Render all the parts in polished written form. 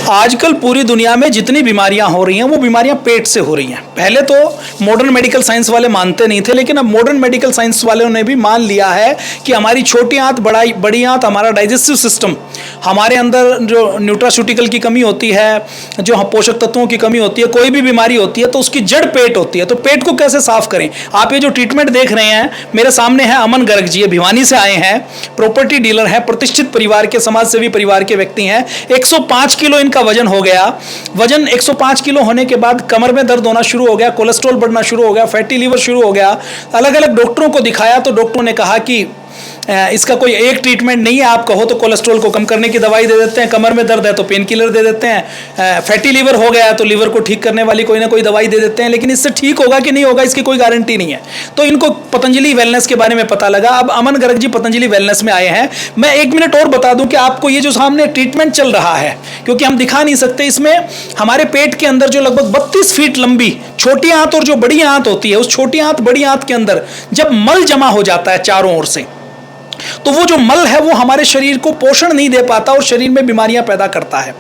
आजकल पूरी दुनिया में जितनी बीमारियां हो रही हैं वो बीमारियां पेट से हो रही हैं। पहले तो मॉडर्न मेडिकल साइंस वाले मानते नहीं थे, लेकिन अब मॉडर्न मेडिकल साइंस वालों ने भी मान लिया है कि हमारी छोटी आंत बड़ी आंत, हमारा डाइजेस्टिव सिस्टम, हमारे अंदर जो न्यूट्रास्यूटिकल की कमी होती है, जो पोषक तत्वों की कमी होती है, कोई भी बीमारी होती है तो उसकी जड़ पेट होती है। तो पेट को कैसे साफ करें? आप ये जो ट्रीटमेंट देख रहे हैं, मेरे सामने है अमन गर्ग जी, भिवानी से आए हैं, प्रॉपर्टी डीलर है, प्रतिष्ठित परिवार के, समाजसेवी परिवार के व्यक्ति हैं। 105 किलो इनका वजन हो गया। वजन 105 किलो होने के बाद कमर में दर्द होना शुरू हो गया, कोलेस्ट्रॉल बढ़ना शुरू हो गया, फैटी लीवर शुरू हो गया। अलग अलग डॉक्टरों को दिखाया तो डॉक्टरों ने कहा कि इसका कोई एक ट्रीटमेंट नहीं है। आप कहो तो कोलेस्ट्रॉल को कम करने की दवाई दे देते हैं, कमर में दर्द है तो पेन किलर दे देते हैं, फैटी लीवर हो गया है तो लीवर को ठीक करने वाली कोई ना कोई दवाई दे देते हैं, लेकिन इससे ठीक होगा कि नहीं होगा इसकी कोई गारंटी नहीं है। तो इनको पतंजलि वेलनेस के बारे में पता लगा। अब अमन गर्ग जी पतंजलि वेलनेस में आए हैं। मैं 1 मिनट और बता दूं कि आपको ये जो सामने ट्रीटमेंट चल रहा है, क्योंकि हम दिखा नहीं सकते, इसमें हमारे पेट के अंदर जो लगभग 32 फीट लंबी छोटी आंत और जो बड़ी आंत होती है, उस छोटी आंत बड़ी आंत के अंदर जब मल जमा हो जाता है चारों ओर से, तो वो जो मल है वो हमारे शरीर को पोषण नहीं दे पाता और शरीर में बीमारियां पैदा करता है।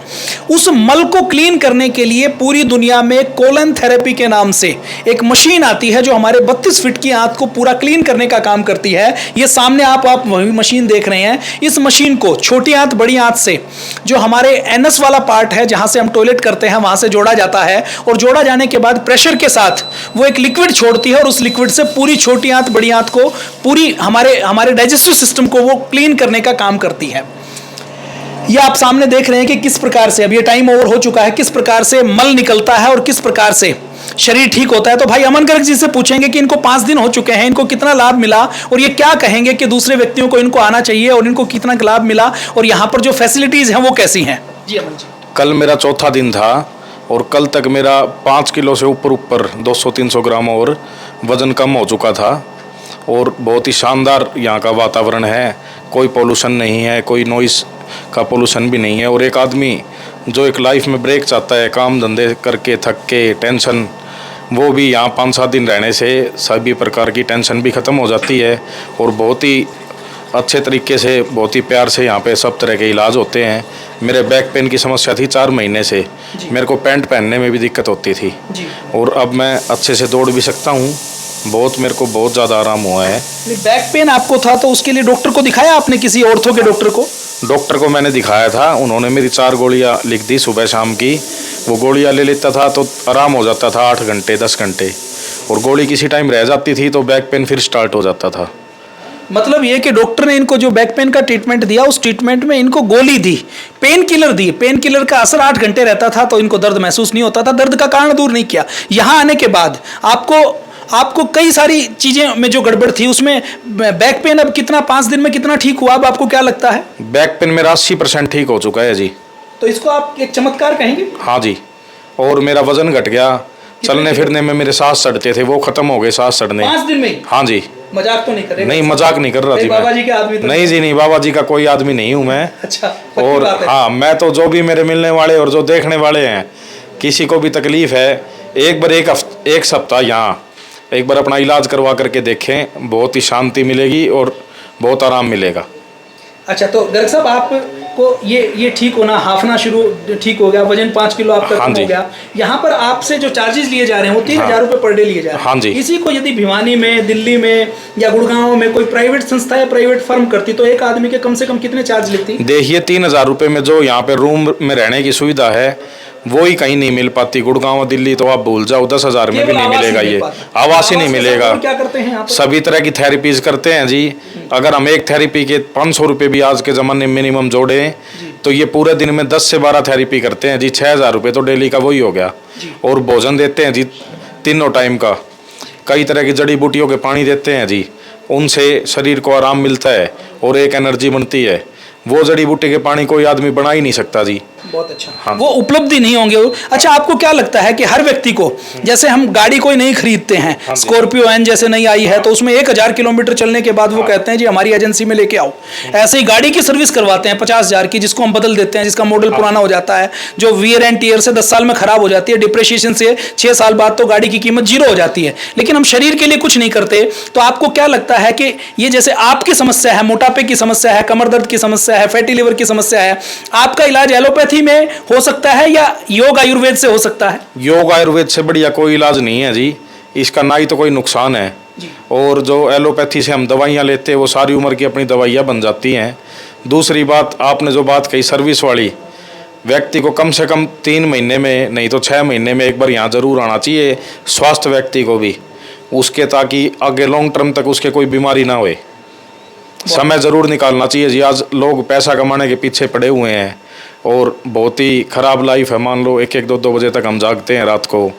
उस मल को क्लीन करने के लिए पूरी दुनिया में कोलन थेरेपी के नाम से एक मशीन आती है जो हमारे 32 फीट की आंत को पूरा क्लीन करने का काम करती है। ये सामने आप वही मशीन देख रहे हैं। इस मशीन को छोटी आंत बड़ी आंत से, जो हमारे एनस वाला पार्ट है जहां से हम टॉयलेट करते हैं, वहां से जोड़ा जाता है, और जोड़ा जाने के बाद प्रेशर के साथ वो एक लिक्विड छोड़ती है और उस लिक्विड से पूरी छोटी आंत बड़ी आंत को, पूरी हमारे डाइजेस्टिव सिस्टम को वो क्लीन करने का काम करती है। ये आप सामने देख रहे हैं कि किस प्रकार से, अब ये टाइम ओवर हो चुका है, किस प्रकार से मल निकलता है और किस प्रकार से शरीर ठीक होता है। तो भाई अमन गर्ग जी से पूछेंगे कि इनको 5 दिन हो चुके हैं, इनको कितना लाभ मिला और ये क्या कहेंगे कि दूसरे व्यक्तियों को इनको आना चाहिए और इनको कितना लाभ मिला और यहाँ पर जो फैसिलिटीज हैं वो कैसी हैं। जी अमन जी। कल मेरा चौथा दिन था और कल तक मेरा 5 किलो से ऊपर 200-300 ग्राम और वजन कम हो चुका था। और बहुत ही शानदार यहाँ का वातावरण है, कोई पोल्यूशन नहीं है, कोई नॉइस का पोल्यूशन भी नहीं है। और एक आदमी जो एक लाइफ में ब्रेक चाहता है, काम धंधे करके थक के टेंशन, वो भी यहाँ 5-7 दिन रहने से सभी प्रकार की टेंशन भी ख़त्म हो जाती है। और बहुत ही अच्छे तरीके से, बहुत ही प्यार से यहाँ पे सब तरह के इलाज होते हैं। मेरे बैक पेन की समस्या थी 4 महीने से, मेरे को पैंट पहनने में भी दिक्कत होती थी और अब मैं अच्छे से दौड़ भी सकता हूँ। मेरे को बहुत ज़्यादा आराम हुआ है। बैक पेन आपको था तो उसके लिए डॉक्टर को दिखाया आपने, किसी ऑर्थो के डॉक्टर को? डॉक्टर को मैंने दिखाया था, उन्होंने मेरी 4 गोलियां लिख दी सुबह शाम की। वो गोलियां ले लेता था तो आराम हो जाता था 8 घंटे 10 घंटे, और गोली किसी टाइम रह जाती थी तो बैक पेन फिर स्टार्ट हो जाता था। मतलब ये कि डॉक्टर ने इनको जो बैक पेन का ट्रीटमेंट दिया, उस ट्रीटमेंट में इनको गोली दी, पेन किलर दी, पेन किलर का असर 8 घंटे रहता था तो इनको दर्द महसूस नहीं होता था, दर्द का कारण दूर नहीं किया। यहाँ आने के बाद आपको कई सारी चीजें में जो गड़बड़ थी उसमें बैक पेन अब कितना, 5 दिन में कितना ठीक हुआ? अब आपको क्या लगता है? बैक पेन मेरा 80% ठीक हो चुका है जी। तो इसको आप एक चमत्कार कहेंगे? हाँ जी। और मेरा वजन घट गया, चलने फिरने में मेरे सांस चढ़ते थे वो खत्म हो गए, सांस चढ़ने 5 दिन में? हाँ जी। मजाक तो नहीं कर रहे? नहीं, मजाक नहीं कर रहा जी। बाबा जी के आदमी तो नहीं जी, नहीं, बाबा जी का कोई आदमी नहीं हूँ मैं। अच्छा। और हाँ, मैं तो जो भी मेरे मिलने वाले और जो देखने वाले हैं, किसी को भी तकलीफ है, एक बार एक सप्ताह यहाँ एक बार अपना इलाज करवा करके देखें, बहुत ही शांति मिलेगी और बहुत आराम मिलेगा। अच्छा, तो गर्ग साहब आपको ये ठीक होना, हाफना शुरू ठीक हो गया, वजन 5 किलो आपका कम हो गया। यहाँ पर आपसे जो चार्जेस लिए जा रहे हैं वो 3000 रुपये पर डे लिए जा रहे हैं। हाँ जी। इसी को यदि भिवानी में, दिल्ली में या गुड़गांव में कोई प्राइवेट संस्था या प्राइवेट फर्म करती तो एक आदमी के कम से कम कितने चार्ज लेती? देखिए, 3000 रुपये में जो यहाँ पे रूम में रहने की सुविधा है वो ही कहीं नहीं मिल पाती। गुड़गांव दिल्ली तो आप भूल जाओ, 10,000 में भी नहीं मिलेगा। ये आवास ही नहीं मिलेगा। क्या करते हैं आप? सभी तरह की थेरेपीज करते हैं जी। अगर हम एक थेरेपी के 500 रुपये भी आज के ज़माने में मिनिमम जोड़े तो ये पूरे दिन में 10 से 12 थेरेपी करते हैं जी। 6,000 रुपये तो डेली का वही हो गया। और भोजन देते हैं जी 3 टाइम का, कई तरह की जड़ी बूटियों के पानी देते हैं जी, उनसे शरीर को आराम मिलता है और एक एनर्जी बनती है। वो जड़ी बूटी के पानी कोई आदमी बना ही नहीं सकता जी। बहुत अच्छा। हाँ। वो उपलब्धि नहीं होंगे। अच्छा, आपको क्या लगता है कि हर व्यक्ति को, जैसे हम गाड़ी कोई नहीं खरीदते हैं, हाँ, स्कॉर्पियो एन जैसे नई आई है तो उसमें 1000 किलोमीटर चलने के बाद वो कहते हैं जी हमारी एजेंसी में लेके आओ। ऐसे ही गाड़ी की सर्विस करवाते हैं 50,000 की, जिसको हम बदल देते हैं, जिसका मॉडल पुराना हो जाता है, जो वियर एंड टीयर से 10 साल में खराब हो जाती है, डिप्रिसिएशन से 6 साल बाद तो गाड़ी की कीमत 0 हो जाती है। लेकिन हम शरीर के लिए कुछ नहीं करते। तो आपको क्या लगता है कि ये जैसे आपकी समस्या है, मोटापे की समस्या है, कमर दर्द की समस्या समस्या है, फैटी लिवर की समस्या है, आपका इलाज एलोपैथी में हो सकता है या योग आयुर्वेद से हो सकता है? योग आयुर्वेद से बढ़िया कोई इलाज नहीं है जी, इसका ना ही तो कोई नुकसान है। और जो एलोपैथी से हम दवाइयाँ लेते हैं वो सारी उम्र की अपनी दवाइयाँ बन जाती हैं। दूसरी बात, आपने जो बात कही सर्विस वाली, व्यक्ति को कम से कम 3 महीने में नहीं तो 6 महीने में एक बार यहाँ ज़रूर आना चाहिए, स्वास्थ्य व्यक्ति को भी, उसके ताकि आगे लॉन्ग टर्म तक उसके कोई बीमारी ना होए। समय ज़रूर निकालना चाहिए जी। आज लोग पैसा कमाने के पीछे पड़े हुए हैं और बहुत ही ख़राब लाइफ है। मान लो 1-1, 2-2 बजे तक हम जागते हैं रात को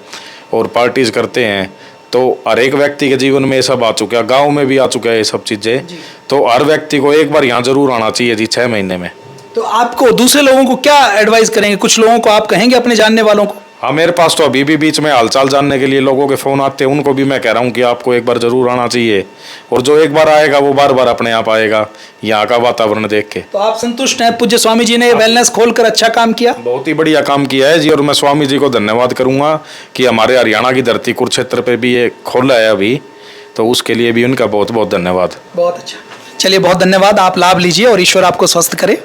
और पार्टीज करते हैं, तो हर एक व्यक्ति के जीवन में ये सब आ चुका है, गांव में भी आ चुका है ये सब चीज़ें। तो हर व्यक्ति को एक बार यहाँ ज़रूर आना चाहिए जी 6 महीने में। तो आपको दूसरे लोगों को क्या एडवाइस करेंगे, कुछ लोगों को आप कहेंगे अपने जानने वालों को? हाँ, मेरे पास तो अभी भी बीच में हालचाल जानने के लिए लोगों के फ़ोन आते हैं, उनको भी मैं कह रहा हूँ कि आपको एक बार ज़रूर आना चाहिए। और जो एक बार आएगा वो बार बार अपने आप आएगा यहाँ का वातावरण देख के। तो आप संतुष्ट हैं? पूज्य स्वामी जी ने वेलनेस खोलकर अच्छा काम किया, बहुत ही बढ़िया काम किया है जी। और मैं स्वामी जी को धन्यवाद करूँगा कि हमारे हरियाणा की धरती कुरुक्षेत्र पे भी ये खोला है अभी, तो उसके लिए भी उनका बहुत बहुत धन्यवाद। बहुत अच्छा। चलिए, बहुत धन्यवाद, आप लाभ लीजिए और ईश्वर आपको स्वस्थ करे।